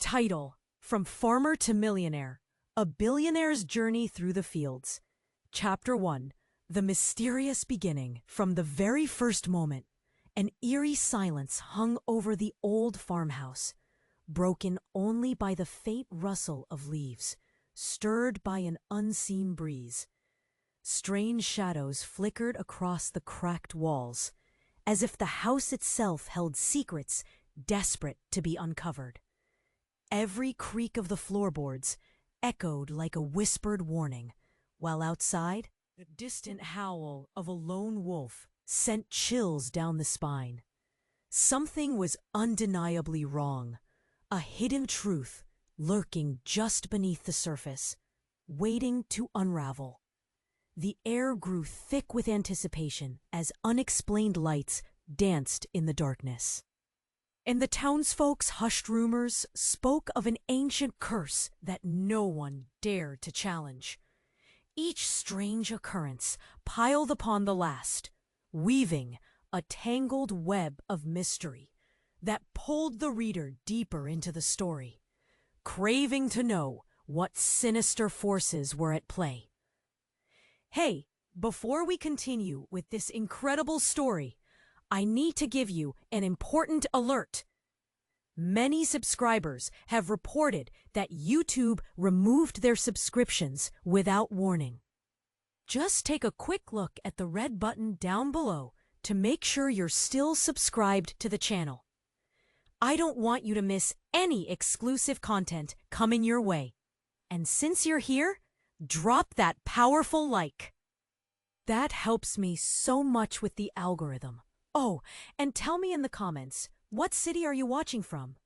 Title: From Farmer to Millionaire, A Billionaire's Journey Through the Fields. Chapter 1. The Mysterious Beginning. From the very first moment, an eerie silence hung over the old farmhouse, broken only by the faint rustle of leaves, stirred by an unseen breeze. Strange shadows flickered across the cracked walls, as if the house itself held secrets desperate to be uncovered. Every creak of the floorboards echoed like a whispered warning, while outside, the distant howl of a lone wolf sent chills down the spine. Something was undeniably wrong, a hidden truth lurking just beneath the surface, waiting to unravel. The air grew thick with anticipation as unexplained lights danced in the darkness. And the townsfolk's hushed rumors spoke of an ancient curse that no one dared to challenge. Each strange occurrence piled upon the last, weaving a tangled web of mystery that pulled the reader deeper into the story, craving to know what sinister forces were at play. Hey, before we continue with this incredible story, I need to give you an important alert. Many subscribers have reported that YouTube removed their subscriptions without warning. Just take a quick look at the red button down below to make sure you're still subscribed to the channel. I don't want you to miss any exclusive content coming your way. And since you're here, drop that powerful like. That helps me so much with the algorithm. Oh, and tell me in the comments, what city are you watching from?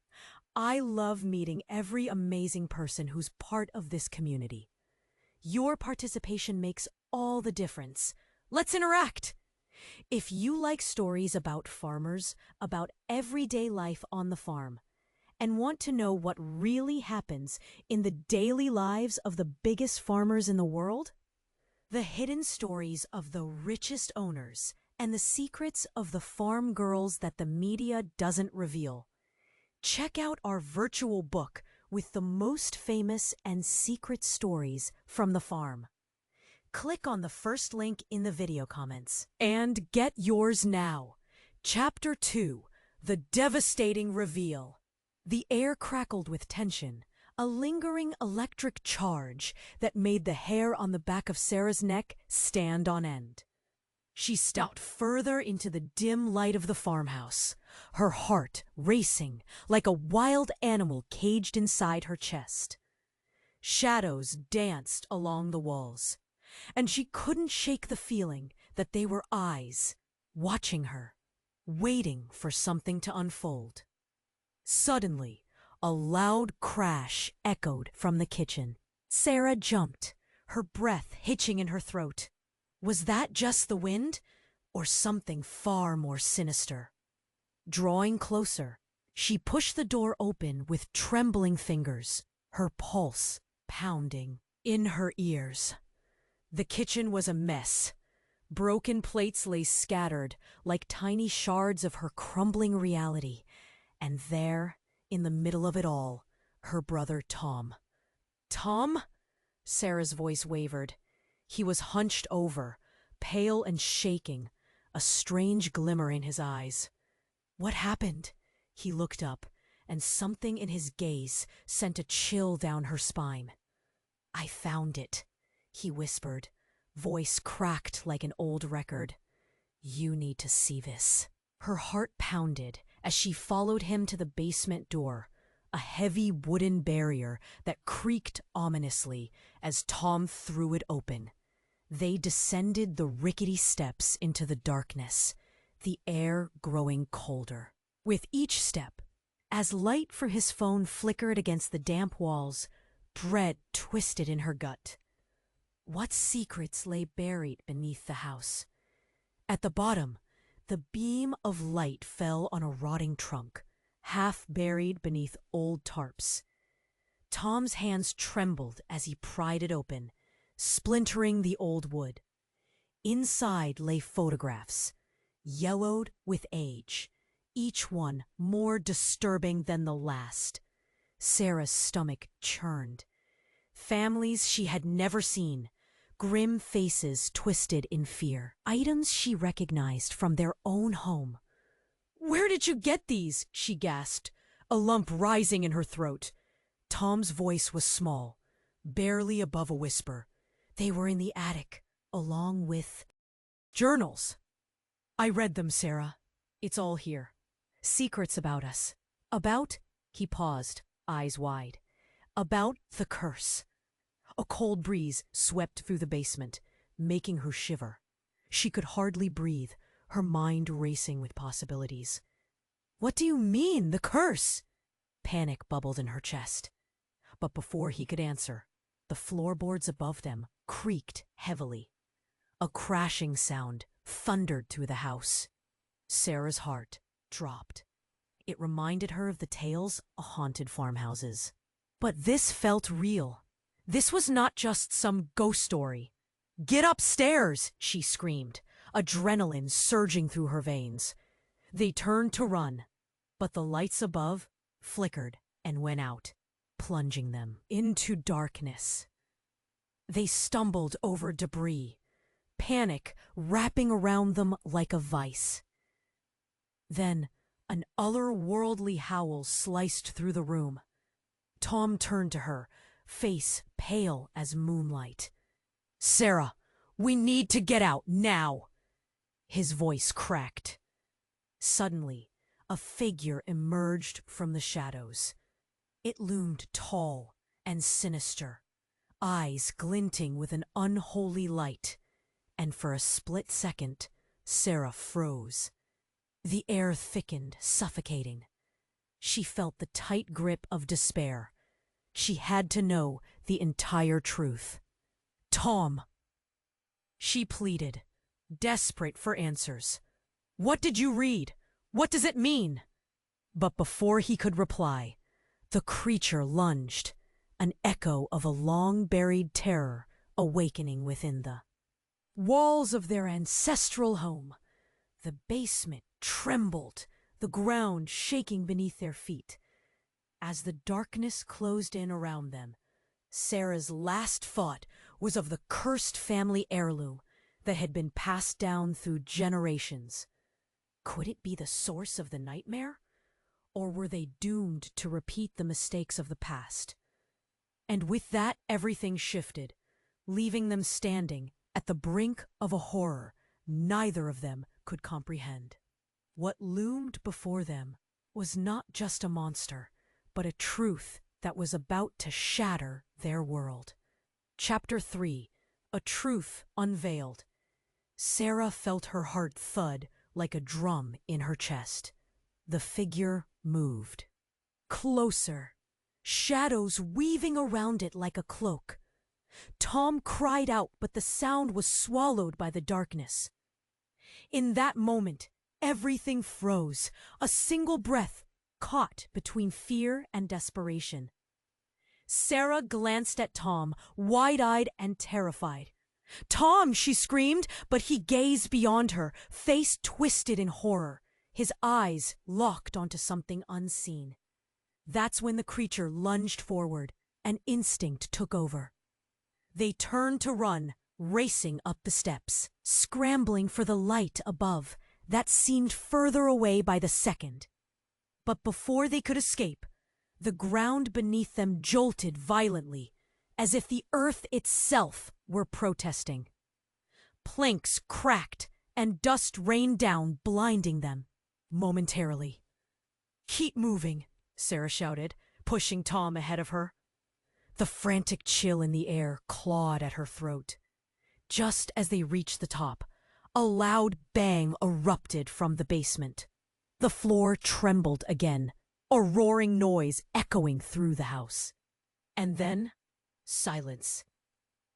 I love meeting every amazing person who's part of this community. Your participation makes all the difference. Let's interact! If you like stories about farmers, about everyday life on the farm, and want to know what really happens in the daily lives of the biggest farmers in the world, the hidden stories of the richest owners, and the secrets of the farm girls that the media doesn't reveal, check out our virtual book with the most famous and secret stories from the farm. Click on the first link in the video comments and get yours now. Chapter 2. The Devastating Reveal. The air crackled with tension, a lingering electric charge that made the hair on the back of Sarah's neck stand on end. She stepped further into the dim light of the farmhouse, her heart racing like a wild animal caged inside her chest. Shadows danced along the walls, and she couldn't shake the feeling that they were eyes watching her, waiting for something to unfold. Suddenly, a loud crash echoed from the kitchen. Sarah jumped, her breath hitching in her throat. Was that just the wind, or something far more sinister? Drawing closer, she pushed the door open with trembling fingers, her pulse pounding in her ears. The kitchen was a mess. Broken plates lay scattered like tiny shards of her crumbling reality, and there, in the middle of it all, her brother Tom. Tom? Sarah's voice wavered. He was hunched over, pale and shaking, a strange glimmer in his eyes. What happened? He looked up, and something in his gaze sent a chill down her spine. I found it, he whispered, voice cracked like an old record. You need to see this. Her heart pounded as she followed him to the basement door, a heavy wooden barrier that creaked ominously as Tom threw it open. They descended the rickety steps into the darkness, the air growing colder. With each step, as light for his phone flickered against the damp walls, dread twisted in her gut. What secrets lay buried beneath the house? At the bottom, the beam of light fell on a rotting trunk, half buried beneath old tarps. Tom's hands trembled as he pried it open, splintering the old wood. Inside lay photographs, yellowed with age, each one more disturbing than the last. Sarah's stomach churned. Families she had never seen, grim faces twisted in fear, items she recognized from their own home. "Where did you get these?" she gasped, a lump rising in her throat. Tom's voice was small, barely above a whisper. "They were in the attic, along with journals. I read them, Sarah. It's all here. Secrets about us. About," he paused, eyes wide, "about the curse." A cold breeze swept through the basement, making her shiver. She could hardly breathe, her mind racing with possibilities. "What do you mean, the curse?" Panic bubbled in her chest. But before he could answer, the floorboards above them creaked heavily. A crashing sound thundered through the house. Sarah's heart dropped. It reminded her of the tales of haunted farmhouses. But this felt real. This was not just some ghost story. "Get upstairs!" she screamed, adrenaline surging through her veins. They turned to run, but the lights above flickered and went out, plunging them into darkness. They stumbled over debris, panic wrapping around them like a vice. Then an otherworldly howl sliced through the room. Tom turned to her, face pale as moonlight. "Sarah, we need to get out now!" His voice cracked. Suddenly, a figure emerged from the shadows. It loomed tall and sinister, eyes glinting with an unholy light, and for a split second, Sarah froze. The air thickened, suffocating. She felt the tight grip of despair. She had to know the entire truth. "Tom!" she pleaded, desperate for answers. "What did you read? What does it mean?" But before he could reply, the creature lunged, an echo of a long-buried terror awakening within the walls of their ancestral home. The basement trembled, the ground shaking beneath their feet. As the darkness closed in around them, Sarah's last thought was of the cursed family heirloom that had been passed down through generations. Could it be the source of the nightmare? Or were they doomed to repeat the mistakes of the past? And with that, everything shifted, leaving them standing at the brink of a horror neither of them could comprehend. What loomed before them was not just a monster, but a truth that was about to shatter their world. Chapter 3: A Truth Unveiled. Sarah felt her heart thud like a drum in her chest. The figure moved. Closer, shadows weaving around it like a cloak. Tom cried out, but the sound was swallowed by the darkness. In that moment, everything froze, a single breath caught between fear and desperation. Sarah glanced at Tom, wide-eyed and terrified. "Tom!" she screamed, but he gazed beyond her, face twisted in horror, his eyes locked onto something unseen. That's when the creature lunged forward, and instinct took over. They turned to run, racing up the steps, scrambling for the light above that seemed further away by the second. But before they could escape, the ground beneath them jolted violently, as if the earth itself were protesting. Planks cracked and dust rained down, blinding them momentarily. "Keep moving," Sarah shouted, pushing Tom ahead of her. The frantic chill in the air clawed at her throat. Just as they reached the top, a loud bang erupted from the basement. The floor trembled again, a roaring noise echoing through the house. And then, silence.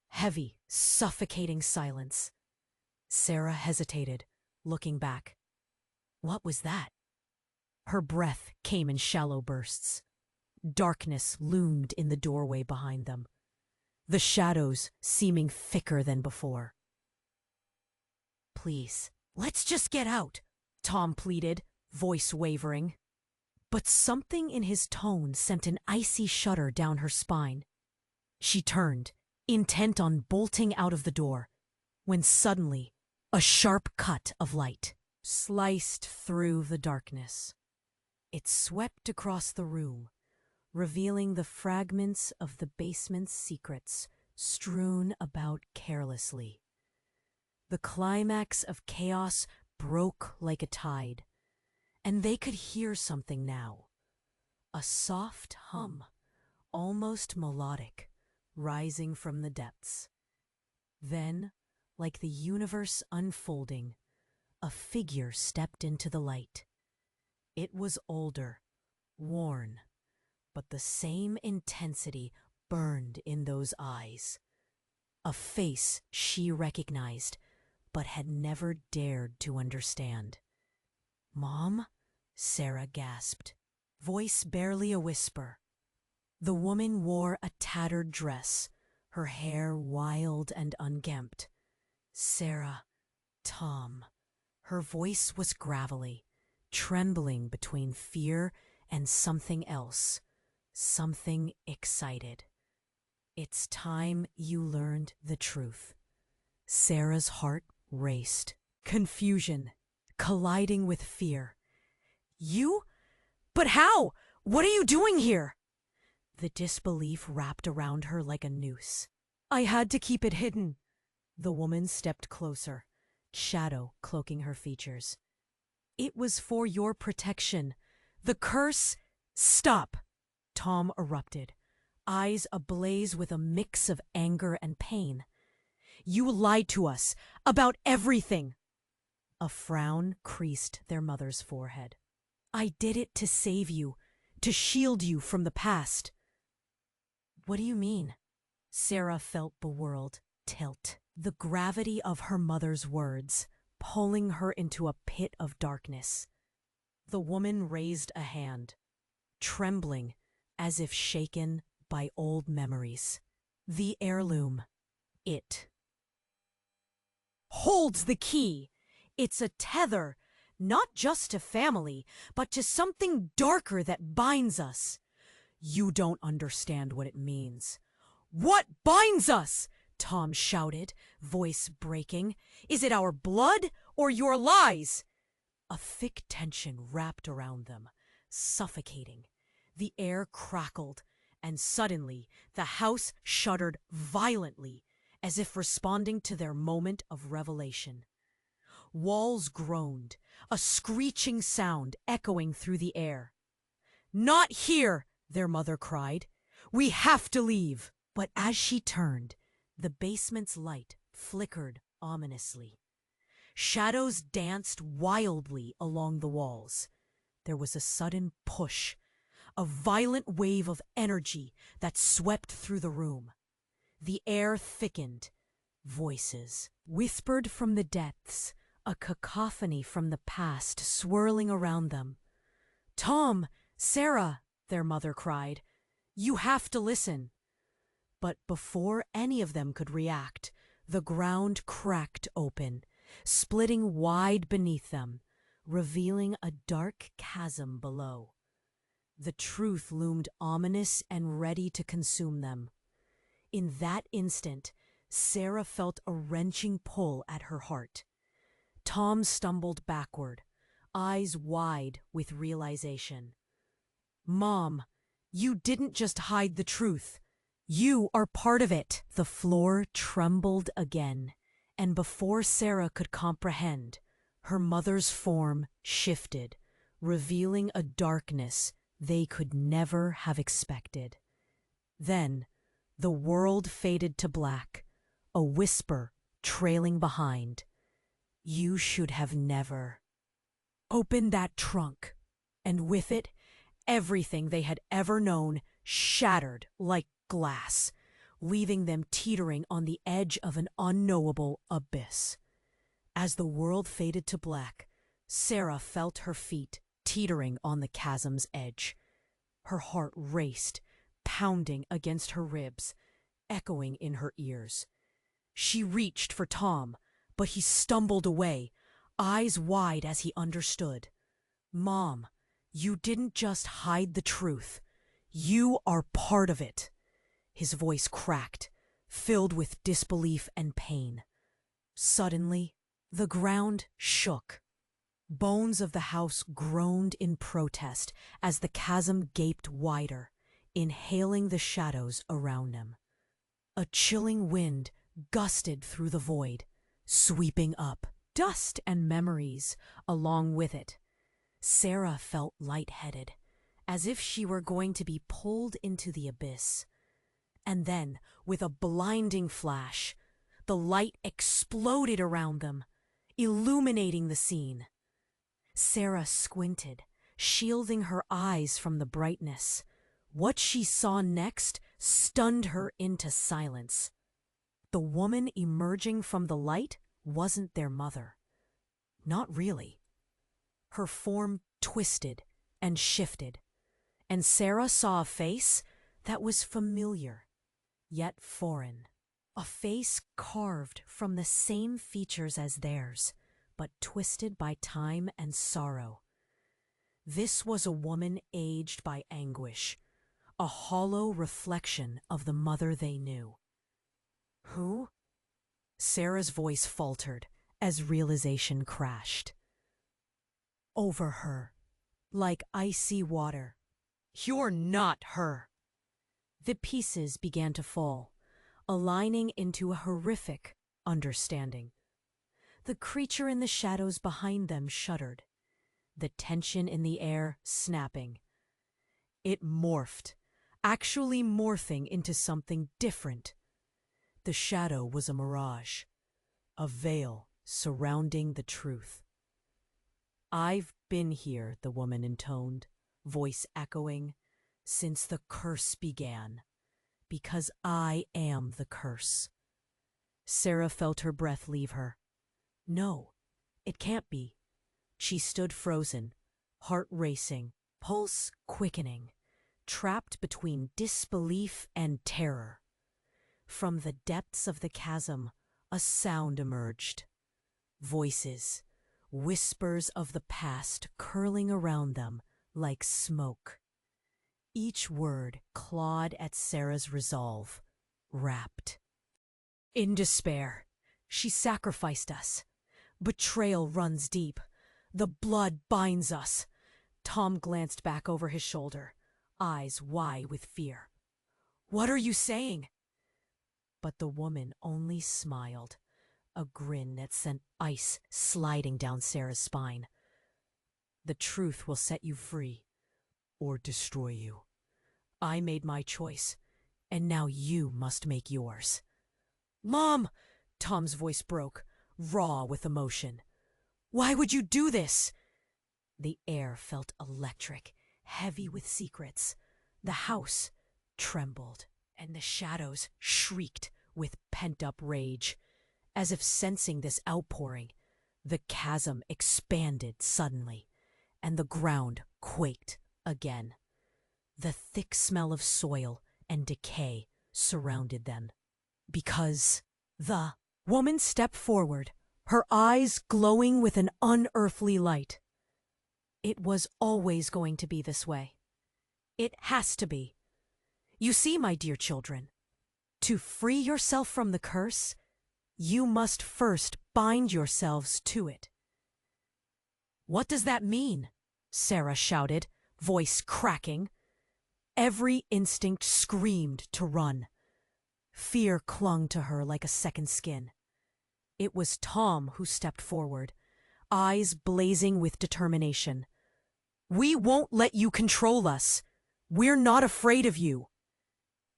Heavy, suffocating silence. Sarah hesitated, looking back. What was that? Her breath came in shallow bursts. Darkness loomed in the doorway behind them, the shadows seeming thicker than before. "Please, let's just get out," Tom pleaded, voice wavering. but something in his tone sent an icy shudder down her spine. She turned, intent on bolting out of the door, when suddenly a sharp cut of light sliced through the darkness. It swept across the room, revealing the fragments of the basement's secrets strewn about carelessly. The climax of chaos broke like a tide, and they could hear something now. A soft hum, almost melodic, rising from the depths. Then, like the universe unfolding, a figure stepped into the light. It was older, worn, but the same intensity burned in those eyes. A face she recognized, but had never dared to understand. "Mom?" Sarah gasped, voice barely a whisper. The woman wore a tattered dress, her hair wild and unkempt. "Sarah, Tom." Her voice was gravelly, trembling between fear and something else, something excited. "It's time you learned the truth." Sarah's heart raced, confusion colliding with fear. "You? But how? What are you doing here?" The disbelief wrapped around her like a noose. "I had to keep it hidden." The woman stepped closer, shadow cloaking her features. "It was for your protection. The curse—" "Stop!" Tom erupted, eyes ablaze with a mix of anger and pain. "You lied to us about everything." A frown creased their mother's forehead. "I did it to save you, to shield you from the past." "What do you mean?" Sarah felt bewildered tilt, the gravity of her mother's words pulling her into a pit of darkness. The woman raised a hand, trembling as if shaken by old memories. "The heirloom. It holds the key. It's a tether, not just to family, but to something darker that binds us." "You don't understand what it means." "What binds us?" Tom shouted, voice breaking. "Is it our blood or your lies?" A thick tension wrapped around them, suffocating. The air crackled, and suddenly the house shuddered violently, as if responding to their moment of revelation. Walls groaned, a screeching sound echoing through the air. "Not here!" their mother cried. "We have to leave!" But as she turned, the basement's light flickered ominously. Shadows danced wildly along the walls. There was a sudden push, a violent wave of energy that swept through the room. The air thickened. Voices whispered from the depths, a cacophony from the past swirling around them. "Tom, Sarah," their mother cried, "you have to listen." But before any of them could react, the ground cracked open, splitting wide beneath them, revealing a dark chasm below. The truth loomed ominous and ready to consume them. In that instant, Sarah felt a wrenching pull at her heart. Tom stumbled backward, eyes wide with realization. "Mom, you didn't just hide the truth. You are part of it." The floor trembled again, and before Sarah could comprehend, her mother's form shifted, revealing a darkness they could never have expected. Then, the world faded to black, a whisper trailing behind. "You should have never." Opened that trunk, and with it, everything they had ever known shattered like glass, leaving them teetering on the edge of an unknowable abyss. As the world faded to black, Sarah felt her feet teetering on the chasm's edge. Her heart raced, pounding against her ribs, echoing in her ears. She reached for Tom, but he stumbled away, eyes wide as he understood. "Mom, You didn't just hide the truth. You are part of it. His voice cracked, filled with disbelief and pain. Suddenly, the ground shook. Bones of the house groaned in protest as the chasm gaped wider, inhaling the shadows around them. A chilling wind gusted through the void, sweeping up, dust and memories along with it. Sarah felt lightheaded, as if she were going to be pulled into the abyss. And then, with a blinding flash, the light exploded around them, illuminating the scene. Sarah squinted, shielding her eyes from the brightness. What she saw next stunned her into silence. The woman emerging from the light wasn't their mother. Not really. Her form twisted and shifted, and Sarah saw a face that was familiar, yet foreign. A face carved from the same features as theirs, but twisted by time and sorrow. This was a woman aged by anguish, a hollow reflection of the mother they knew. Who? Sarah's voice faltered as realization crashed. Over her, like icy water. You're not her. The pieces began to fall, aligning into a horrific understanding. The creature in the shadows behind them shuddered, the tension in the air snapping. It morphed, actually morphing into something different. The shadow was a mirage, a veil surrounding the truth. I've been here, the woman intoned, voice echoing, since the curse began, because I am the curse. Sarah felt her breath leave her. No, it can't be. She stood frozen, heart racing, pulse quickening, trapped between disbelief and terror. From the depths of the chasm, a sound emerged. Voices, whispers of the past curling around them like smoke. Each word clawed at Sarah's resolve, wrapped. In despair, she sacrificed us. Betrayal runs deep. The blood binds us. Tom glanced back over his shoulder, eyes wide with fear. What are you saying? But the woman only smiled, a grin that sent ice sliding down Sarah's spine. The truth will set you free, or destroy you. I made my choice, and now you must make yours. Mom! Tom's voice broke, raw with emotion. Why would you do this? The air felt electric, heavy with secrets. The house trembled, and the shadows shrieked with pent-up rage. As if sensing this outpouring, the chasm expanded suddenly, and the ground quaked again. The thick smell of soil and decay surrounded them. Because the woman stepped forward, her eyes glowing with an unearthly light. It was always going to be this way. It has to be. You see, my dear children, to free yourself from the curse, you must first bind yourselves to it. What does that mean? Sarah shouted, voice cracking. Every instinct screamed to run. Fear clung to her like a second skin. It was Tom who stepped forward, eyes blazing with determination. We won't let you control us. We're not afraid of you.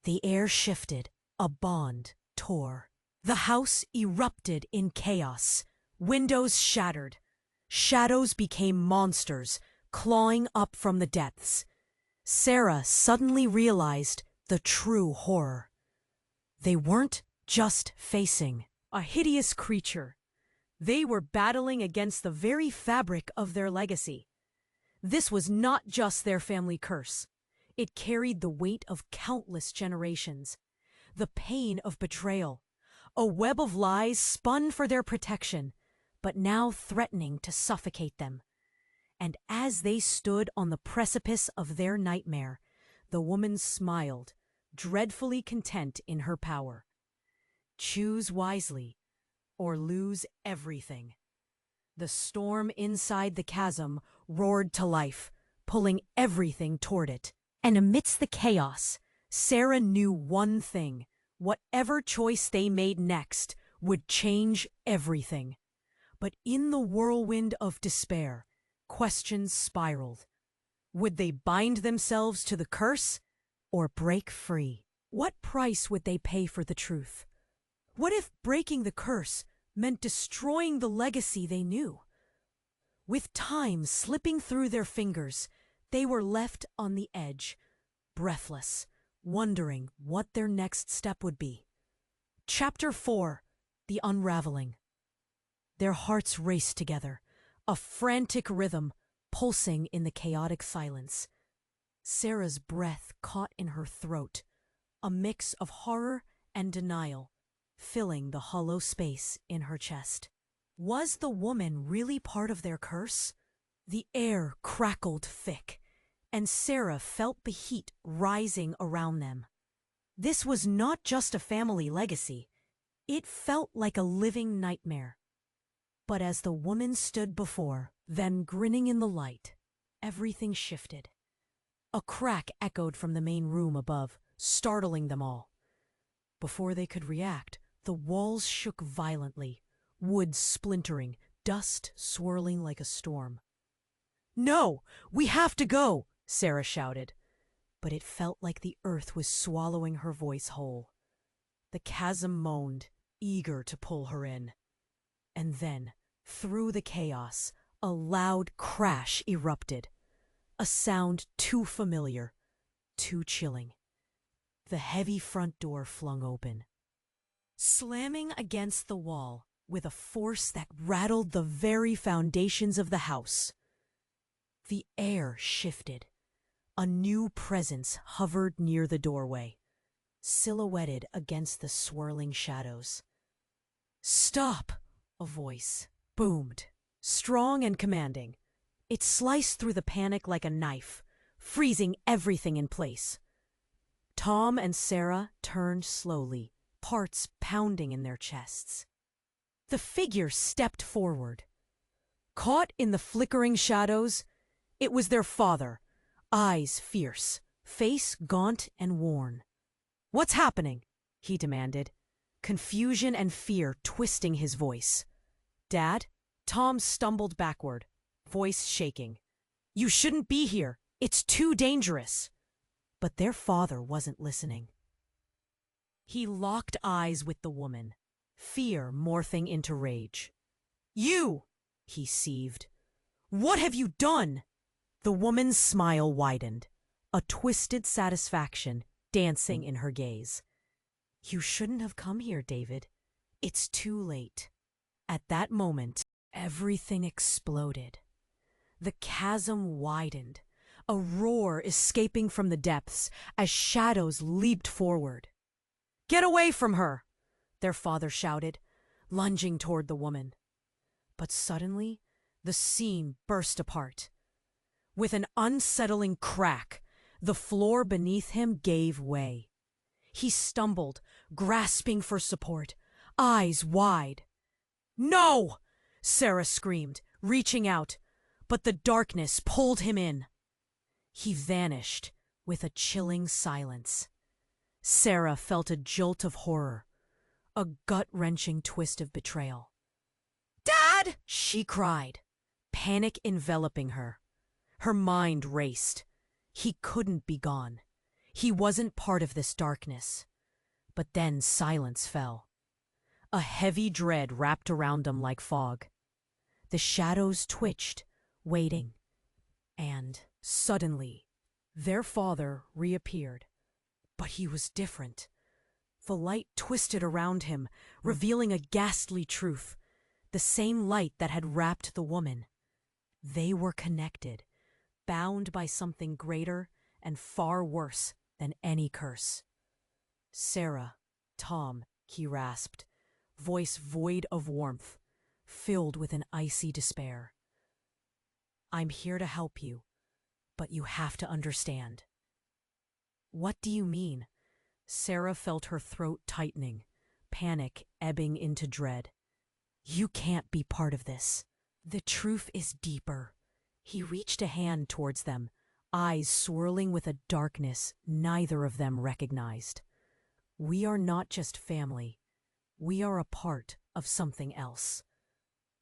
The air shifted, a bond tore. The house erupted in chaos. Windows shattered. Shadows became monsters, clawing up from the depths. Sarah suddenly realized the true horror. They weren't just facing a hideous creature. They were battling against the very fabric of their legacy. This was not just their family curse. It carried the weight of countless generations, the pain of betrayal, a web of lies spun for their protection, but now threatening to suffocate them. And as they stood on the precipice of their nightmare, the woman smiled, dreadfully content in her power. Choose wisely, or lose everything. The storm inside the chasm roared to life, pulling everything toward it. And amidst the chaos, Sarah knew one thing: whatever choice they made next would change everything. But in the whirlwind of despair, questions spiraled. Would they bind themselves to the curse or break free? What price would they pay for the truth? What if breaking the curse meant destroying the legacy they knew? With time slipping through their fingers, they were left on the edge, breathless, wondering what their next step would be. Chapter 4: The Unraveling. Their hearts raced together, a frantic rhythm pulsing in the chaotic silence. Sarah's breath caught in her throat, a mix of horror and denial, filling the hollow space in her chest. Was the woman really part of their curse? The air crackled thick, and Sarah felt the heat rising around them. This was not just a family legacy. It felt like a living nightmare. But as the woman stood before them, grinning in the light, everything shifted. A crack echoed from the main room above, startling them all. Before they could react, the walls shook violently, wood splintering, dust swirling like a storm. "No! We have to go!" Sarah shouted. But it felt like the earth was swallowing her voice whole. The chasm moaned, eager to pull her in. And then, through the chaos, a loud crash erupted. A sound too familiar, too chilling. The heavy front door flung open, slamming against the wall with a force that rattled the very foundations of the house. The air shifted. A new presence hovered near the doorway, silhouetted against the swirling shadows. "Stop!" a voice boomed, strong and commanding. It sliced through the panic like a knife, freezing everything in place. Tom and Sarah turned slowly, hearts pounding in their chests. The figure stepped forward. Caught in the flickering shadows, it was their father, eyes fierce, face gaunt and worn. "What's happening?" he demanded, confusion and fear twisting his voice. "Dad?" Tom stumbled backward, voice shaking. "You shouldn't be here. It's too dangerous." But their father wasn't listening. He locked eyes with the woman, fear morphing into rage. "You!" he seethed. "What have you done?" The woman's smile widened, a twisted satisfaction dancing in her gaze. "You shouldn't have come here, David. It's too late." At that moment, everything exploded. The chasm widened, a roar escaping from the depths as shadows leaped forward. "Get away from her!" their father shouted, lunging toward the woman. But suddenly, the scene burst apart. With an unsettling crack, the floor beneath him gave way. He stumbled, grasping for support, eyes wide. "No!" Sarah screamed, reaching out, but the darkness pulled him in. He vanished with a chilling silence. Sarah felt a jolt of horror, a gut-wrenching twist of betrayal. "Dad!" she cried, panic enveloping her. Her mind raced. He couldn't be gone. He wasn't part of this darkness. But then silence fell. A heavy dread wrapped around them like fog. The shadows twitched, waiting. And suddenly, their father reappeared. But he was different. The light twisted around him, revealing a ghastly truth. The same light that had wrapped the woman. They were connected, bound by something greater and far worse than any curse. "Sarah, Tom," he rasped, voice void of warmth, filled with an icy despair. I'm here to help you, but you have to understand." "What do you mean?" Sarah felt her throat tightening, panic ebbing into dread. "You can't be part of this. The truth is deeper." He reached a hand towards them, eyes swirling with a darkness neither of them recognized. "We are not just family. We are a part of something else."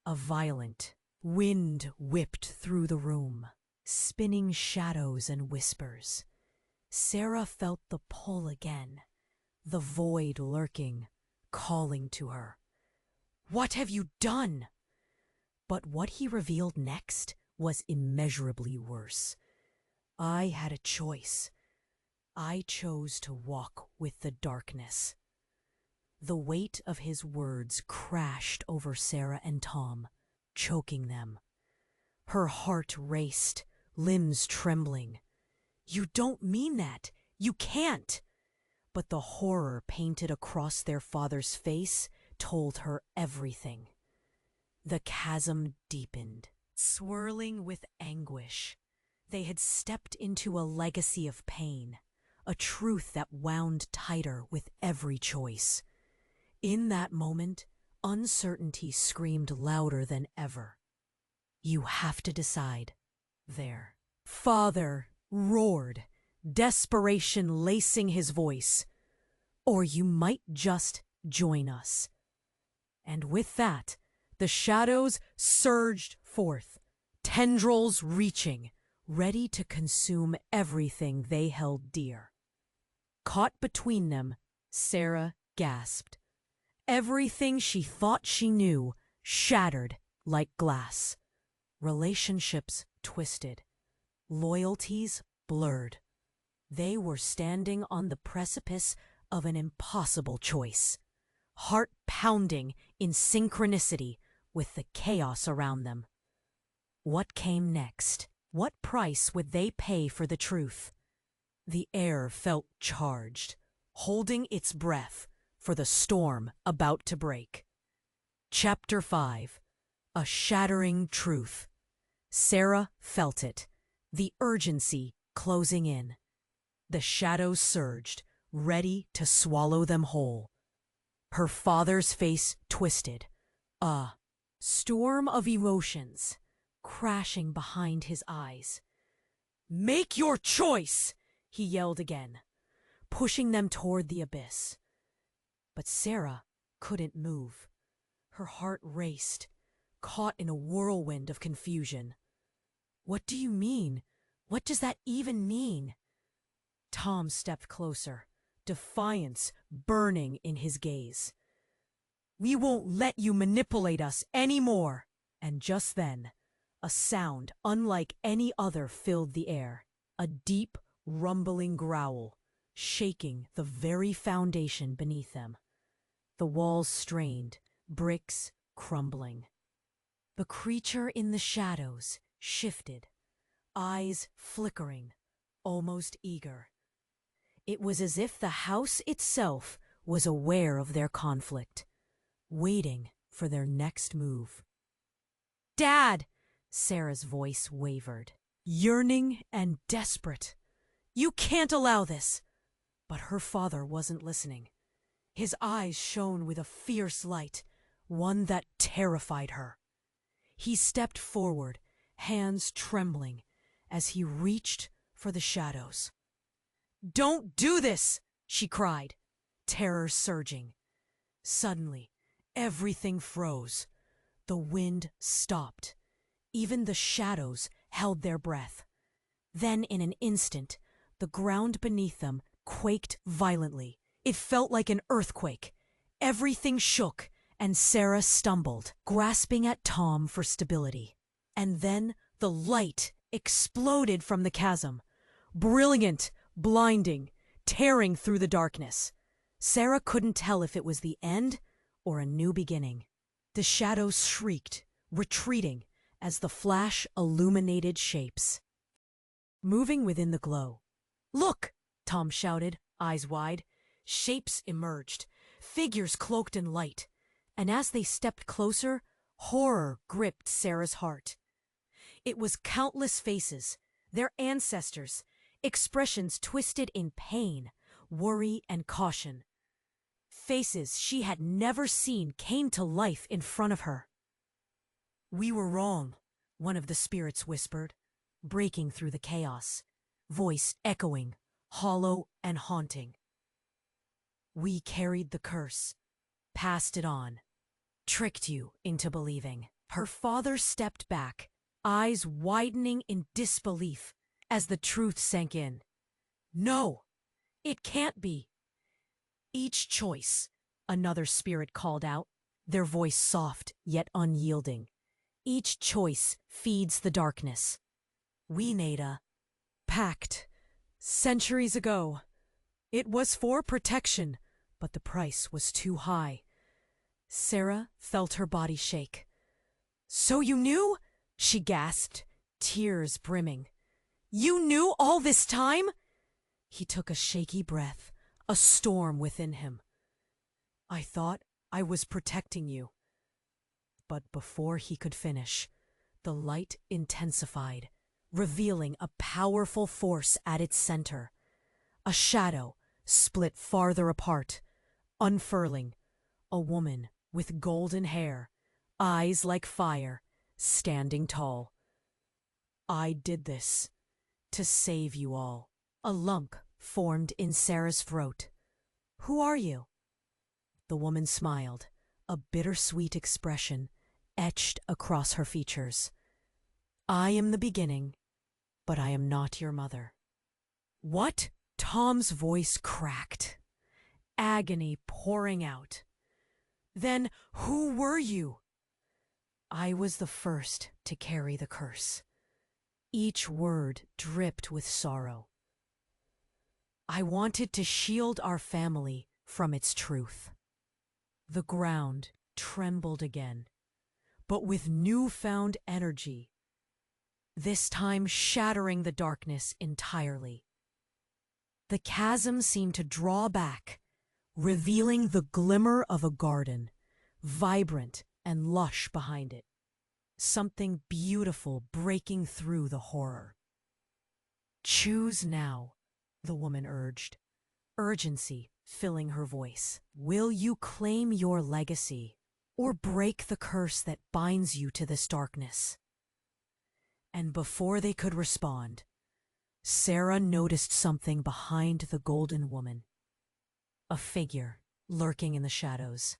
A violent wind whipped through the room, spinning shadows and whispers. Sarah felt the pull again, the void lurking, calling to her. "What have you done?" But what he revealed next was immeasurably worse. "I had a choice. I chose to walk with the darkness." The weight of his words crashed over Sarah and Tom, choking them. Her heart raced, limbs trembling. "You don't mean that! You can't!" But the horror painted across their father's face told her everything. The chasm deepened, swirling with anguish. They had stepped into a legacy of pain, a truth that wound tighter with every choice. In that moment, uncertainty screamed louder than ever. "You have to decide." There. Father roared, desperation lacing his voice. "Or you might just join us." And with that, the shadows surged forth, tendrils reaching, ready to consume everything they held dear. Caught between them, Sarah gasped. Everything she thought she knew shattered like glass. Relationships twisted. Loyalties blurred. They were standing on the precipice of an impossible choice, heart pounding in synchronicity with the chaos around them. What came next? What price would they pay for the truth? The air felt charged, holding its breath for the storm about to break. Chapter 5. A Shattering Truth. Sarah felt it, the urgency closing in. The shadows surged, ready to swallow them whole. Her father's face twisted, a storm of emotions crashing behind his eyes. "Make your choice!" he yelled again, pushing them toward the abyss. But Sarah couldn't move. Her heart raced, caught in a whirlwind of confusion. "What do you mean? What does that even mean?" Tom stepped closer, defiance burning in his gaze. "We won't let you manipulate us anymore!" And just then, a sound unlike any other filled the air, a deep, rumbling growl, shaking the very foundation beneath them. The walls strained, bricks crumbling. The creature in the shadows shifted, eyes flickering, almost eager. It was as if the house itself was aware of their conflict, waiting for their next move. "Dad!" Sarah's voice wavered, yearning and desperate. "You can't allow this!" But her father wasn't listening. His eyes shone with a fierce light, one that terrified her. He stepped forward, hands trembling, as he reached for the shadows. "Don't do this!" she cried, terror surging. Suddenly, everything froze. The wind stopped. Even the shadows held their breath. Then in an instant, the ground beneath them quaked violently. It felt like an earthquake. Everything shook, and Sarah stumbled, grasping at Tom for stability. And then the light exploded from the chasm. Brilliant, blinding, tearing through the darkness. Sarah couldn't tell if it was the end or a new beginning. The shadows shrieked, retreating, as the flash illuminated shapes. Moving within the glow. "Look!" Tom shouted, eyes wide. Shapes emerged, figures cloaked in light. And as they stepped closer, horror gripped Sarah's heart. It was countless faces, their ancestors, expressions twisted in pain, worry, and caution. Faces she had never seen came to life in front of her. "We were wrong," one of the spirits whispered, breaking through the chaos, voice echoing, hollow and haunting. "We carried the curse, passed it on, tricked you into believing." Her father stepped back, eyes widening in disbelief as the truth sank in. "No, it can't be." "Each choice," another spirit called out, their voice soft yet unyielding. "Each choice feeds the darkness. We made a pact centuries ago. It was for protection, but the price was too high." Sarah felt her body shake. "So you knew?" she gasped, tears brimming. "You knew all this time?" He took a shaky breath, a storm within him. "I thought I was protecting you." But before he could finish, the light intensified, revealing a powerful force at its center. A shadow split farther apart, unfurling. A woman with golden hair, eyes like fire, standing tall. "I did this to save you all." A lump formed in Sarah's throat. "Who are you?" The woman smiled, a bittersweet expression etched across her features. "I am the beginning, but I am not your mother." "What?" Tom's voice cracked, agony pouring out. "Then who were you?" "I was the first to carry the curse." Each word dripped with sorrow. "I wanted to shield our family from its truth." The ground trembled again, but with newfound energy, this time shattering the darkness entirely. The chasm seemed to draw back, revealing the glimmer of a garden, vibrant and lush behind it. Something beautiful breaking through the horror. "Choose now," the woman urged, urgency filling her voice. "Will you claim your legacy, or break the curse that binds you to this darkness?" And before they could respond, Sarah noticed something behind the golden woman. A figure lurking in the shadows.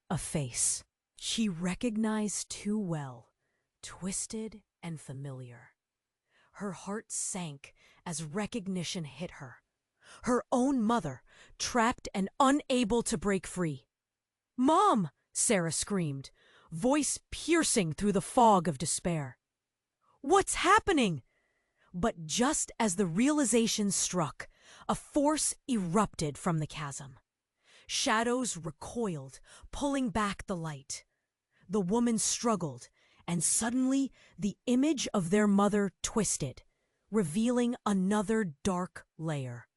A face she recognized too well, twisted and familiar. Her heart sank as recognition hit her. Her own mother, trapped and unable to break free. "Mom!" Sarah screamed, voice piercing through the fog of despair. "What's happening?" But just as the realization struck, a force erupted from the chasm. Shadows recoiled, pulling back the light. The woman struggled, and suddenly the image of their mother twisted, revealing another dark layer.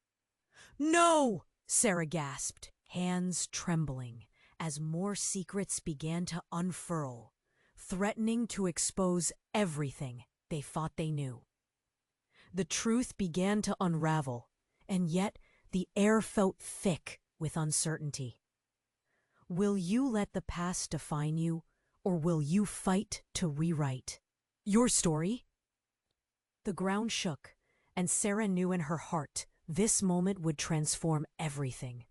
"No!" Sarah gasped, hands trembling, as more secrets began to unfurl, threatening to expose everything they thought they knew. The truth began to unravel, and yet the air felt thick with uncertainty. Will you let the past define you, or will you fight to rewrite your story? The ground shook, and Sarah knew in her heart this moment would transform everything.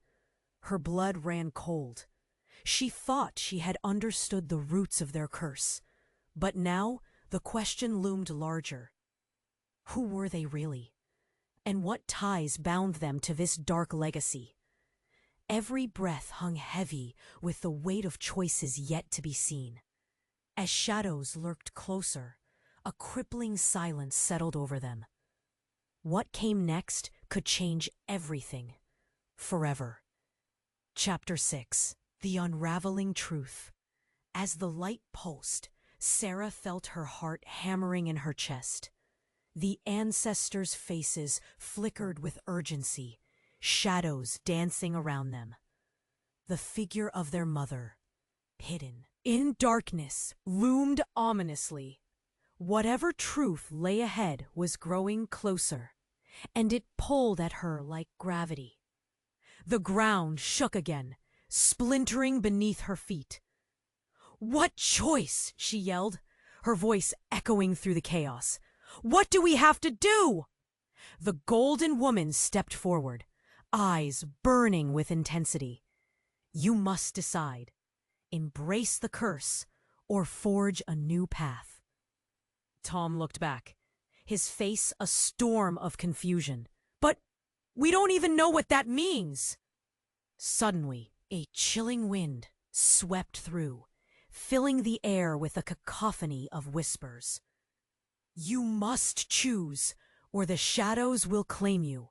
Her blood ran cold. She thought she had understood the roots of their curse, but now the question loomed larger. Who were they really? And what ties bound them to this dark legacy? Every breath hung heavy with the weight of choices yet to be seen. As shadows lurked closer, a crippling silence settled over them. What came next could change everything, forever. Chapter 6. The Unraveling Truth. As the light pulsed, Sarah felt her heart hammering in her chest. The ancestors' faces flickered with urgency, shadows dancing around them. The figure of their mother, hidden in darkness, loomed ominously. Whatever truth lay ahead was growing closer, and it pulled at her like gravity. The ground shook again, splintering beneath her feet. "What choice?" she yelled, her voice echoing through the chaos. "What do we have to do?" The golden woman stepped forward, eyes burning with intensity. "You must decide. Embrace the curse or forge a new path." Tom looked back, his face a storm of confusion. "But we don't even know what that means." Suddenly, a chilling wind swept through, filling the air with a cacophony of whispers. "You must choose, or the shadows will claim you."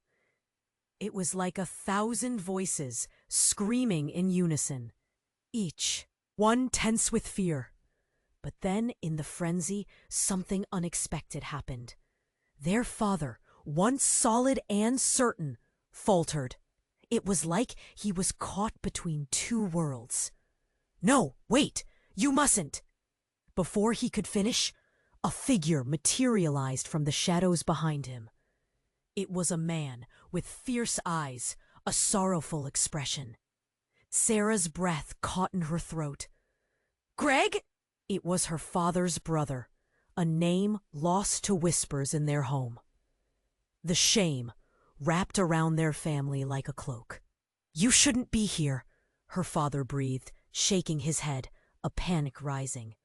It was like 1,000 voices screaming in unison, each one tense with fear. But then, in the frenzy, something unexpected happened. Their father, once solid and certain, faltered. It was like he was caught between two worlds. "No, wait! You mustn't!" Before he could finish, a figure materialized from the shadows behind him. It was a man with fierce eyes, a sorrowful expression. Sarah's breath caught in her throat. "Greg?" It was her father's brother, a name lost to whispers in their home. The shame wrapped around their family like a cloak. "You shouldn't be here," her father breathed, shaking his head, a panic rising.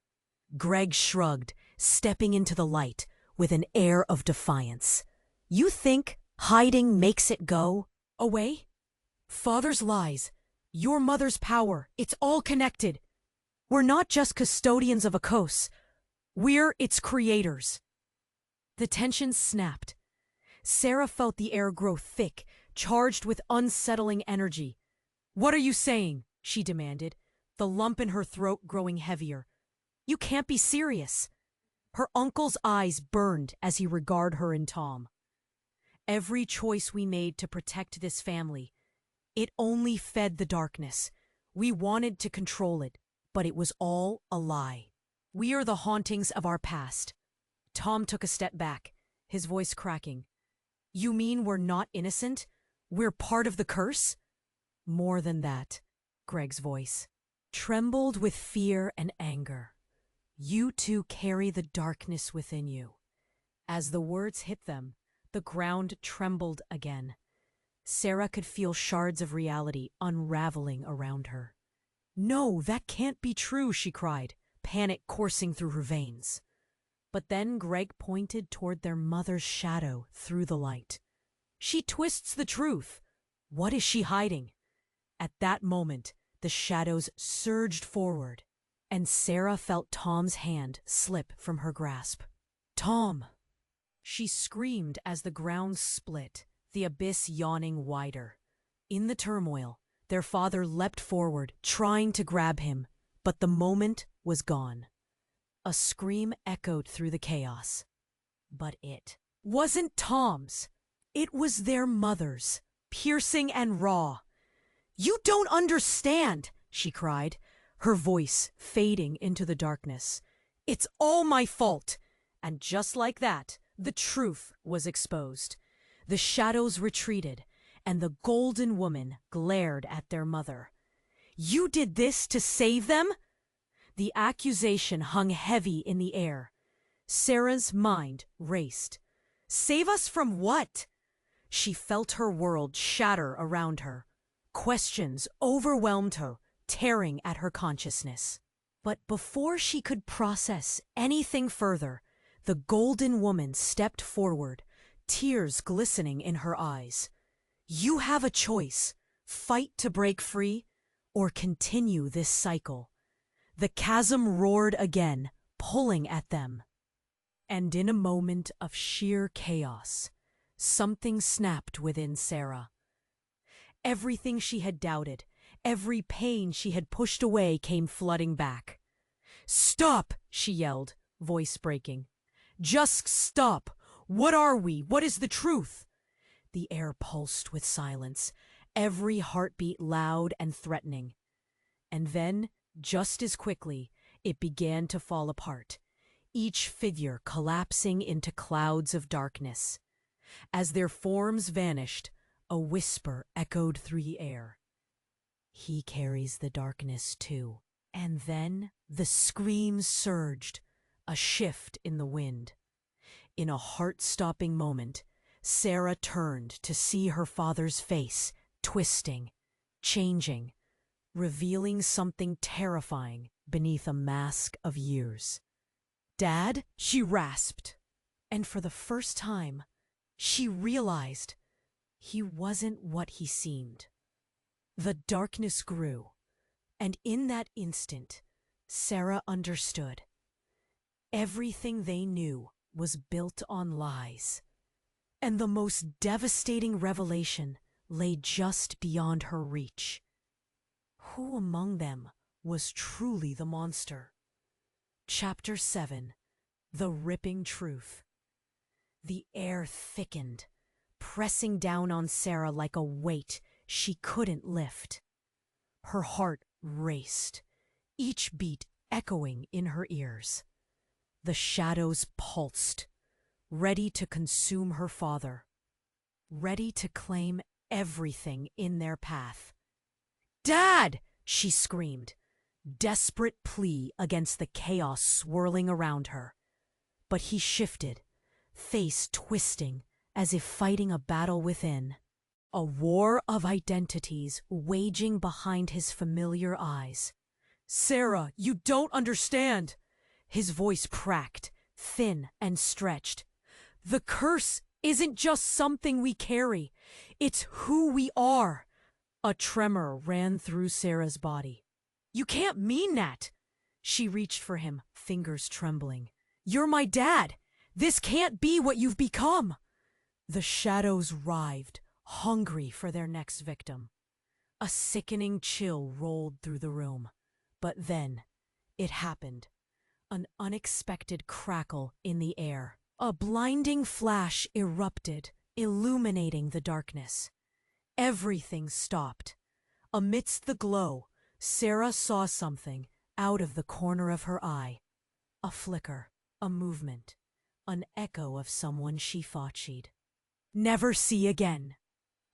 Greg shrugged, stepping into the light with an air of defiance. "You think hiding makes it go away? Father's lies, your mother's power, it's all connected. We're not just custodians of a curse, we're its creators." The tension snapped. Sarah felt the air grow thick, charged with unsettling energy. "What are you saying?" she demanded, the lump in her throat growing heavier. "You can't be serious." Her uncle's eyes burned as he regarded her and Tom. "Every choice we made to protect this family, it only fed the darkness. We wanted to control it, but it was all a lie. We are the hauntings of our past." Tom took a step back, his voice cracking. "You mean we're not innocent? We're part of the curse?" "More than that," Greg's voice trembled with fear and anger. "You too carry the darkness within you." As the words hit them, the ground trembled again. Sarah could feel shards of reality unraveling around her. "No, that can't be true," she cried, panic coursing through her veins. But then Greg pointed toward their mother's shadow through the light. "She twists the truth. What is she hiding?" At that moment, the shadows surged forward, and Sarah felt Tom's hand slip from her grasp. "Tom!" She screamed as the ground split, the abyss yawning wider. In the turmoil, their father leapt forward, trying to grab him, but the moment was gone. A scream echoed through the chaos. But it wasn't Tom's. It was their mother's, piercing and raw. "You don't understand," she cried, her voice fading into the darkness. "It's all my fault." And just like that, the truth was exposed. The shadows retreated, and the golden woman glared at their mother. "You did this to save them?" The accusation hung heavy in the air. Sarah's mind raced. Save us from what? She felt her world shatter around her. Questions overwhelmed her, tearing at her consciousness. But before she could process anything further, the golden woman stepped forward, tears glistening in her eyes. "You have a choice. Fight to break free, or continue this cycle." The chasm roared again, pulling at them. And in a moment of sheer chaos, something snapped within Sarah. Everything she had doubted, every pain she had pushed away came flooding back. "Stop!" she yelled, voice breaking. "Just stop! What are we? What is the truth?" The air pulsed with silence, every heartbeat loud and threatening. And then, just as quickly, it began to fall apart. each figure collapsing into clouds of darkness. As their forms vanished, a whisper echoed through the air. "He carries the darkness too." And then the screams surged, a shift in the wind. In a heart-stopping moment, Sarah turned to see her father's face, twisting, changing, revealing something terrifying beneath a mask of years. "Dad?" she rasped, and for the first time, she realized he wasn't what he seemed. The darkness grew, and in that instant, Sarah understood. Everything they knew was built on lies, and the most devastating revelation lay just beyond her reach. Who among them was truly the monster? Chapter 7: The Ripping Truth. The air thickened, pressing down on Sarah like a weight she couldn't lift. Her heart raced, each beat echoing in her ears. The shadows pulsed, ready to consume her father, ready to claim everything in their path. "Dad!" she screamed, desperate plea against the chaos swirling around her. But he shifted, face twisting as if fighting a battle within. A war of identities waging behind his familiar eyes. "Sarah, you don't understand!" His voice cracked, thin and stretched. "The curse isn't just something we carry. It's who we are." A tremor ran through Sarah's body. "You can't mean that!" She reached for him, fingers trembling. "You're my dad! This can't be what you've become!" The shadows writhed, hungry for their next victim. A sickening chill rolled through the room. But then, it happened. An unexpected crackle in the air. A blinding flash erupted, illuminating the darkness. Everything stopped. Amidst the glow, Sarah saw something out of the corner of her eye. A flicker, a movement, an echo of someone she thought she'd never see again.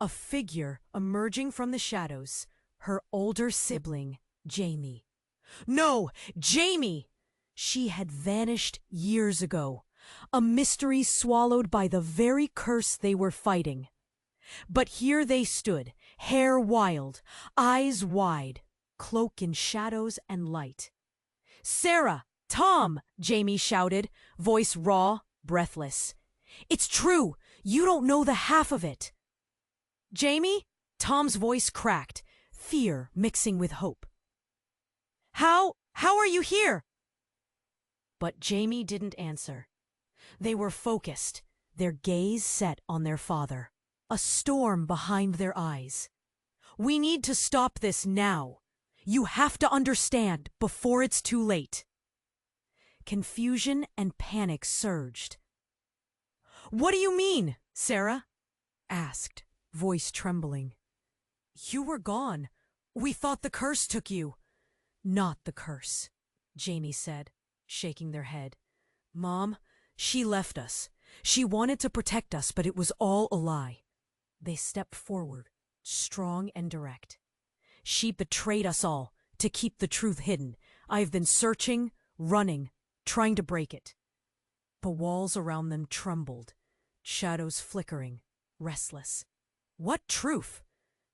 A figure emerging from the shadows, her older sibling, Jamie. No, Jamie! She had vanished years ago, a mystery swallowed by the very curse they were fighting. But here they stood, hair wild, eyes wide, cloak in shadows and light. "Sarah! Tom!" Jamie shouted, voice raw, breathless. "It's true! You don't know the half of it!" "Jamie?" Tom's voice cracked, fear mixing with hope. How are you here?" But Jamie didn't answer. They were focused, their gaze set on their father, a storm behind their eyes. "We need to stop this now. You have to understand before it's too late." Confusion and panic surged. "What do you mean?" Sarah asked, voice trembling. "You were gone. We thought the curse took you." "Not the curse," Jamie said, shaking their head. "Mom, she left us. She wanted to protect us, but it was all a lie." They stepped forward, strong and direct. "She betrayed us all to keep the truth hidden. I've been searching, running, trying to break it." The walls around them trembled, shadows flickering, restless. "What truth?"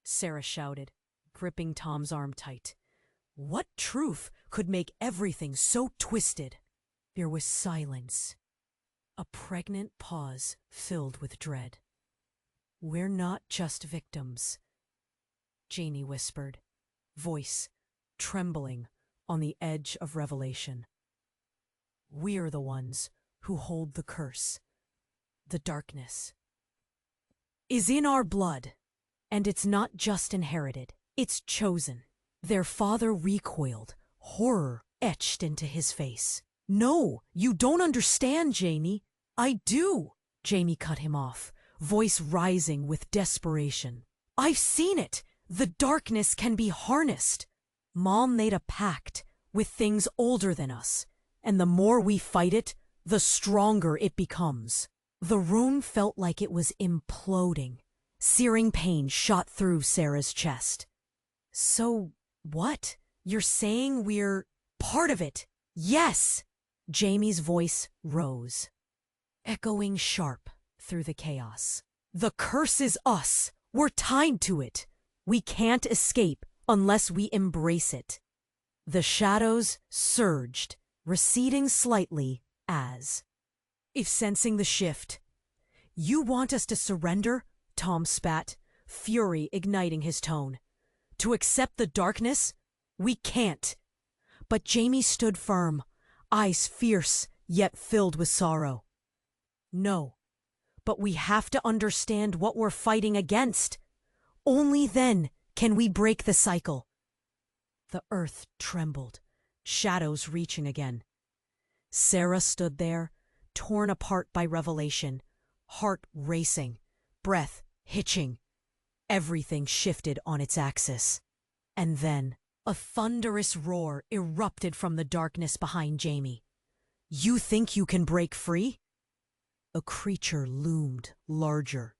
Sarah shouted, gripping Tom's arm tight. What truth could make everything so twisted? There was silence, a pregnant pause filled with dread. "We're not just victims," Janie whispered, voice trembling on the edge of revelation. "We're the ones who hold the curse. The darkness is in our blood, and it's not just inherited, it's chosen." Their father recoiled, horror etched into his face. "No, you don't understand, Jamie." "I do," Jamie cut him off, voice rising with desperation. "I've seen it. The darkness can be harnessed. Mom made a pact with things older than us, and the more we fight it, the stronger it becomes. The room felt like it was imploding. Searing pain shot through Sarah's chest. So, what? You're saying we're part of it? Yes! Jamie's voice rose, echoing sharp through the chaos. The curse is us. We're tied to it. We can't escape unless we embrace it. The shadows surged, receding slightly as if sensing the shift. You want us to surrender? Tom spat, fury igniting his tone. To accept the darkness? We can't. But Jamie stood firm, eyes fierce yet filled with sorrow. No, but we have to understand what we're fighting against. Only then can we break the cycle. The earth trembled, shadows reaching again. Sarah stood there, torn apart by revelation, heart racing, breath hitching. Everything shifted on its axis. And then a thunderous roar erupted from the darkness behind Jamie. You think you can break free? A creature loomed larger,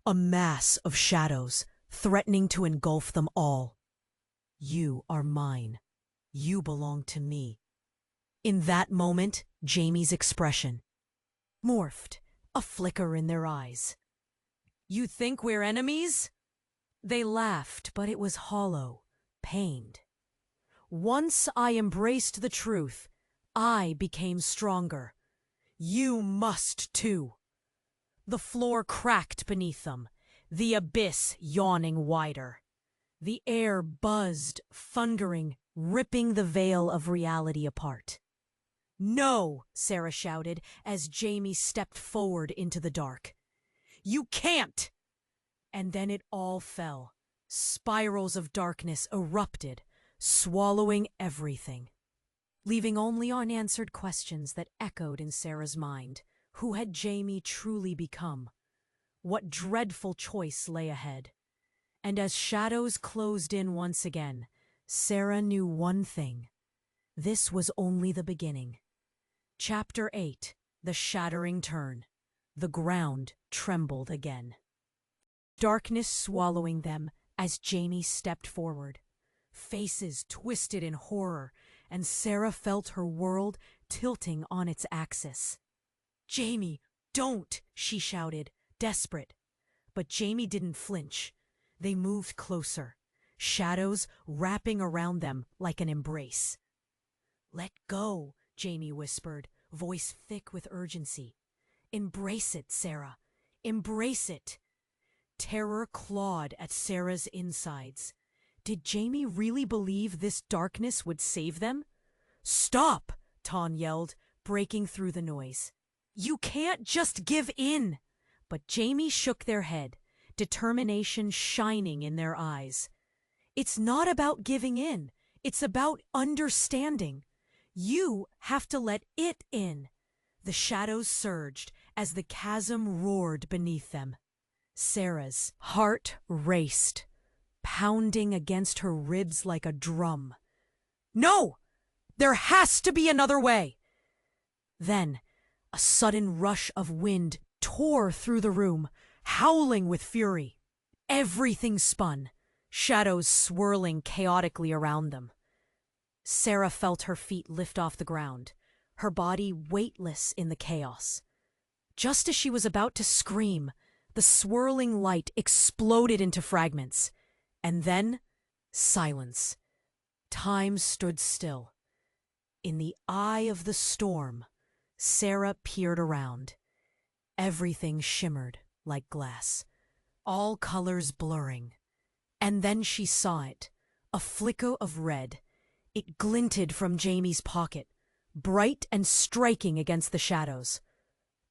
a mass of shadows threatening to engulf them all. You are mine. You belong to me. In that moment, Jamie's expression morphed, a flicker in their eyes. You think we're enemies? They laughed, but it was hollow, pained. Once I embraced the truth, I became stronger. You must too. The floor cracked beneath them, the abyss yawning wider. The air buzzed, thundering, ripping the veil of reality apart. No, Sarah shouted as Jamie stepped forward into the dark. You can't! And then it all fell. Spirals of darkness erupted, swallowing everything, leaving only unanswered questions that echoed in Sarah's mind. Who had Jamie truly become? What dreadful choice lay ahead? And as shadows closed in once again, Sarah knew one thing. This was only the beginning. Chapter 8, The Shattering Turn. The ground trembled again. Darkness swallowing them as Jamie stepped forward. Faces twisted in horror, and Sarah felt her world tilting on its axis. Jamie, don't, she shouted, desperate. But Jamie didn't flinch. They moved closer, shadows wrapping around them like an embrace. Let go, Jamie whispered, voice thick with urgency. Embrace it, Sarah. Embrace it. Terror clawed at Sarah's insides. Did Jamie really believe this darkness would save them? Stop, Ton yelled, breaking through the noise. You can't just give in. But Jamie shook their head, determination shining in their eyes. It's not about giving in. It's about understanding. You have to let it in. The shadows surged as the chasm roared beneath them. Sarah's heart raced, pounding against her ribs like a drum. No! There has to be another way! Then, a sudden rush of wind tore through the room, howling with fury. Everything spun, shadows swirling chaotically around them. Sarah felt her feet lift off the ground, her body weightless in the chaos. Just as she was about to scream, the swirling light exploded into fragments. And then, silence. Time stood still. In the eye of the storm, Sarah peered around. Everything shimmered like glass, all colors blurring. And then she saw it, a flicker of red. It glinted from Jamie's pocket, bright and striking against the shadows.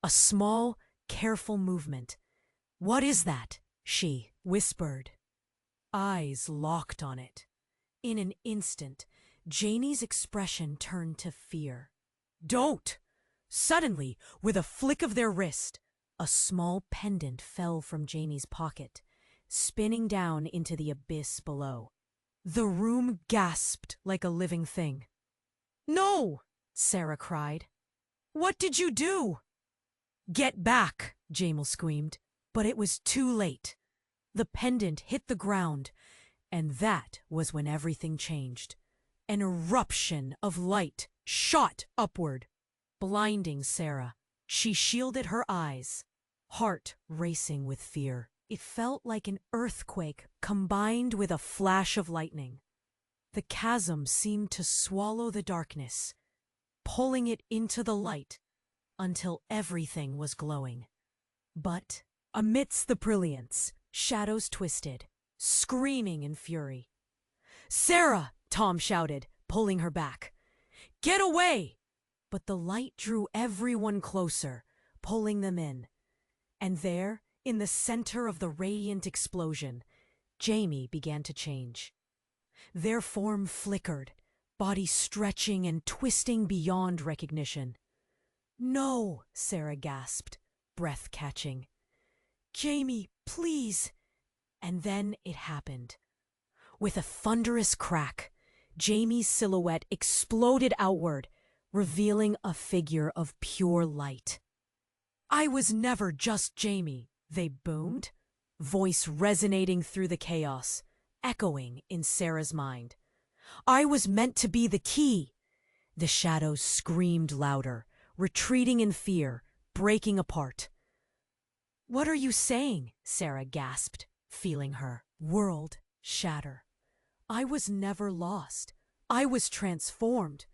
A small, careful movement. What is that? She whispered. Eyes locked on it. In an instant, Janie's expression turned to fear. Don't! Suddenly, with a flick of their wrist, a small pendant fell from Janie's pocket, spinning down into the abyss below. The room gasped like a living thing. No! Sarah cried. "What did you do?" "Get back," Jamel screamed. But it was too late. The pendant hit the ground, and that was when everything changed. An eruption of light shot upward, blinding Sarah. She shielded her eyes, heart racing with fear. It felt like an earthquake combined with a flash of lightning. The chasm seemed to swallow the darkness, pulling it into the light until everything was glowing. But amidst the brilliance, shadows twisted, screaming in fury. "Sarah!" Tom shouted, pulling her back. "Get away!" But the light drew everyone closer, pulling them in. And there, in the center of the radiant explosion, Jamie began to change. Their form flickered, body stretching and twisting beyond recognition. "No," Sarah gasped, breath catching. "Jamie, please." And then it happened. With a thunderous crack, Jamie's silhouette exploded outward, revealing a figure of pure light. "I was never just Jamie," they boomed, voice resonating through the chaos, echoing in Sarah's mind. "I was meant to be the key." The shadows screamed louder, retreating in fear, breaking apart. "What are you saying?" Sarah gasped, feeling her world shatter. "I was never lost. I was transformed.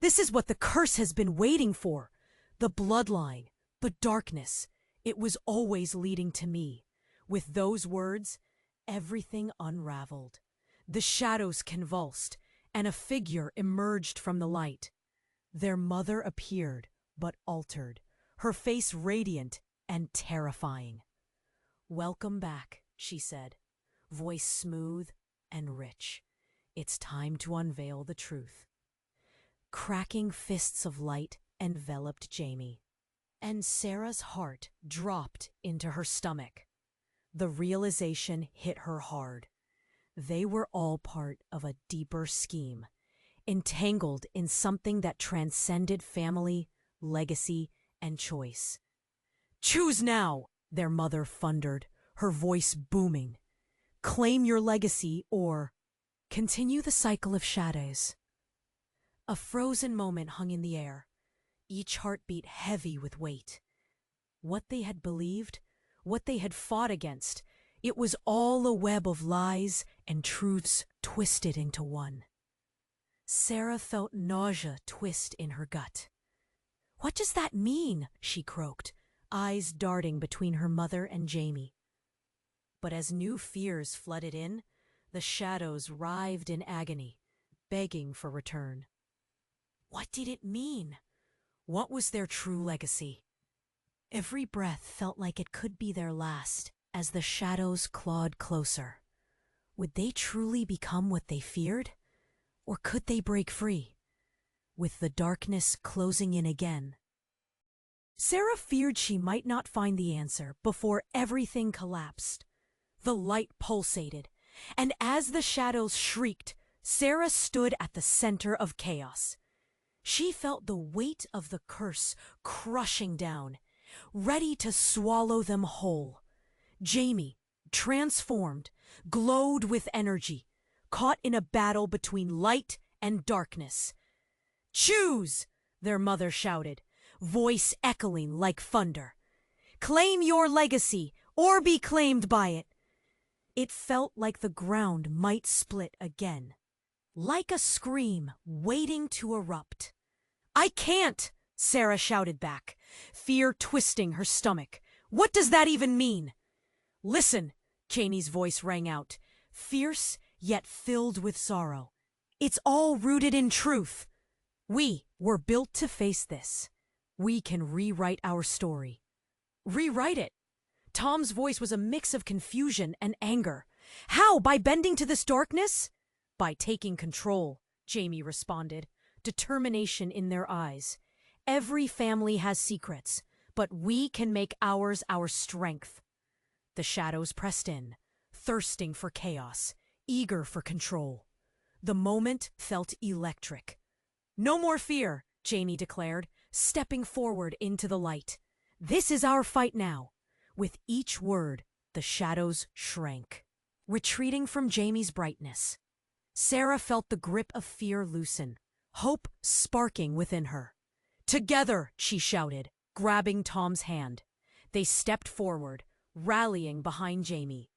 This is what the curse has been waiting for. The bloodline, the darkness. It was always leading to me." With those words, everything unraveled. The shadows convulsed, and a figure emerged from the light. Their mother appeared, but altered, her face radiant and terrifying. "Welcome back," she said, voice smooth and rich. "It's time to unveil the truth." Cracking fists of light enveloped Jamie, and Sarah's heart dropped into her stomach. The realization hit her hard. They were all part of a deeper scheme, entangled in something that transcended family, legacy, and choice. "Choose now," their mother thundered, her voice booming. "Claim your legacy or continue the cycle of shadows." A frozen moment hung in the air, each heartbeat heavy with weight. What they had believed, what they had fought against, it was all a web of lies and truths twisted into one. Sarah felt nausea twist in her gut. "What does that mean?" she croaked, eyes darting between her mother and Jamie. But as new fears flooded in, the shadows writhed in agony, begging for return. What did it mean? What was their true legacy? Every breath felt like it could be their last as the shadows clawed closer. Would they truly become what they feared? Or could they break free? With the darkness closing in again, Sarah feared she might not find the answer before everything collapsed. The light pulsated, and as the shadows shrieked, Sarah stood at the center of chaos. She felt the weight of the curse crushing down, ready to swallow them whole. Jamie, transformed, glowed with energy, caught in a battle between light and darkness. "Choose!" their mother shouted, voice echoing like thunder. "Claim your legacy or be claimed by it." It felt like the ground might split again, like a scream waiting to erupt. "I can't!" Sarah shouted back, fear twisting her stomach. "What does that even mean?" "Listen," Cheney's voice rang out, fierce yet filled with sorrow. "It's all rooted in truth. We were built to face this. We can rewrite our story." "Rewrite it?" Tom's voice was a mix of confusion and anger. "How? By bending to this darkness?" "By taking control," Jamie responded, determination in their eyes. "Every family has secrets, but we can make ours our strength." The shadows pressed in, thirsting for chaos, eager for control. The moment felt electric. "No more fear," Jamie declared, stepping forward into the light. "This is our fight now." With each word, the shadows shrank, retreating from Jamie's brightness. Sarah felt the grip of fear loosen, hope sparking within her. "Together!" she shouted, grabbing Tom's hand. They stepped forward, rallying behind Jamie.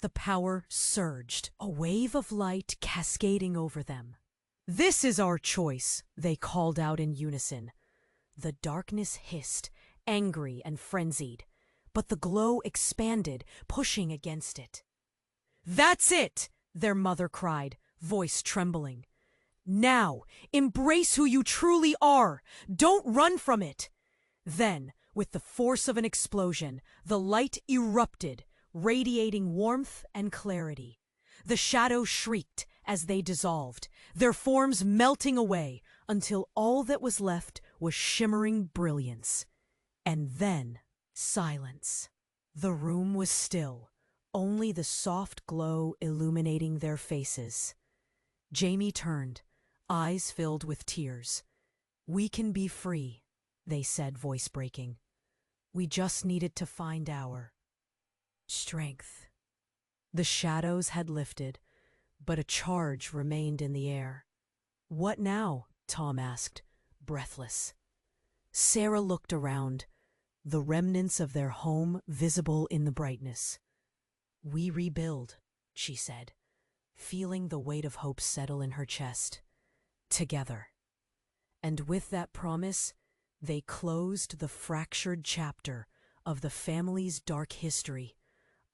The power surged, a wave of light cascading over them. "This is our choice," they called out in unison. The darkness hissed, angry and frenzied, but the glow expanded, pushing against it. "That's it!" their mother cried, voice trembling. "Now, embrace who you truly are! Don't run from it!" Then, with the force of an explosion, the light erupted, radiating warmth and clarity. The shadows shrieked as they dissolved, their forms melting away until all that was left was shimmering brilliance. And then, silence. The room was still, only the soft glow illuminating their faces. Jamie turned, eyes filled with tears. "We can be free," they said, voice breaking. "We just needed to find our strength." The shadows had lifted, but a charge remained in the air. "What now?" Tom asked, breathless. Sarah looked around, the remnants of their home visible in the brightness. "We rebuild," she said, feeling the weight of hope settle in her chest. "Together." And with that promise, they closed the fractured chapter of the family's dark history,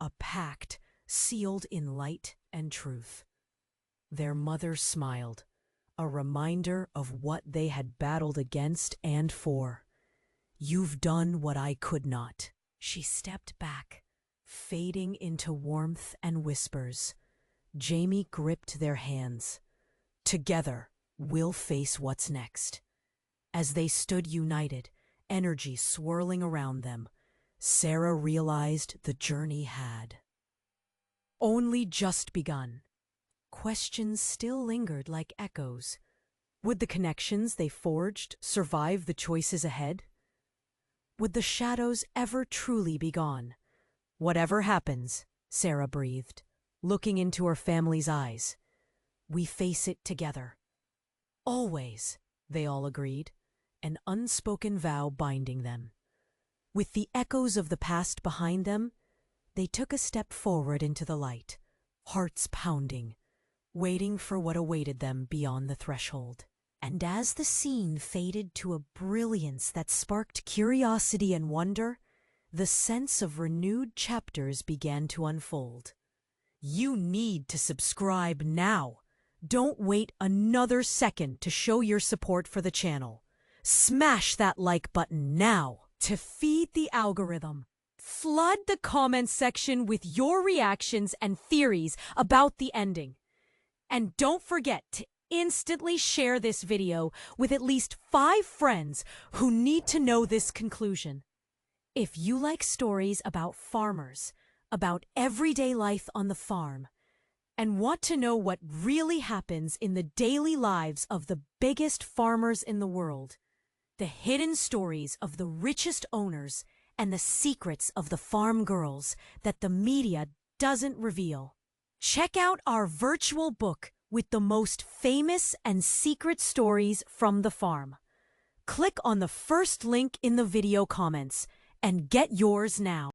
a pact sealed in light and truth. Their mother smiled, a reminder of what they had battled against and for. "You've done what I could not." She stepped back, fading into warmth and whispers. Jamie gripped their hands. "Together, we'll face what's next." As they stood united, energy swirling around them, Sarah realized the journey had only just begun. Questions still lingered like echoes. Would the connections they forged survive the choices ahead? Would the shadows ever truly be gone? "Whatever happens," Sarah breathed, looking into her family's eyes, "we face it together." "Always," they all agreed, an unspoken vow binding them. With the echoes of the past behind them, they took a step forward into the light, hearts pounding, waiting for what awaited them beyond the threshold. And as the scene faded to a brilliance that sparked curiosity and wonder, the sense of renewed chapters began to unfold. You need to subscribe now. Don't wait another second to show your support for the channel. Smash that like button now to feed the algorithm. Flood the comments section with your reactions and theories about the ending. And don't forget to instantly share this video with at least 5 friends who need to know this conclusion. If you like stories about farmers, about everyday life on the farm, and want to know what really happens in the daily lives of the biggest farmers in the world, the hidden stories of the richest owners, and the secrets of the farm girls that the media doesn't reveal, check out our virtual book with the most famous and secret stories from the farm. Click on the first link in the video comments and get yours now.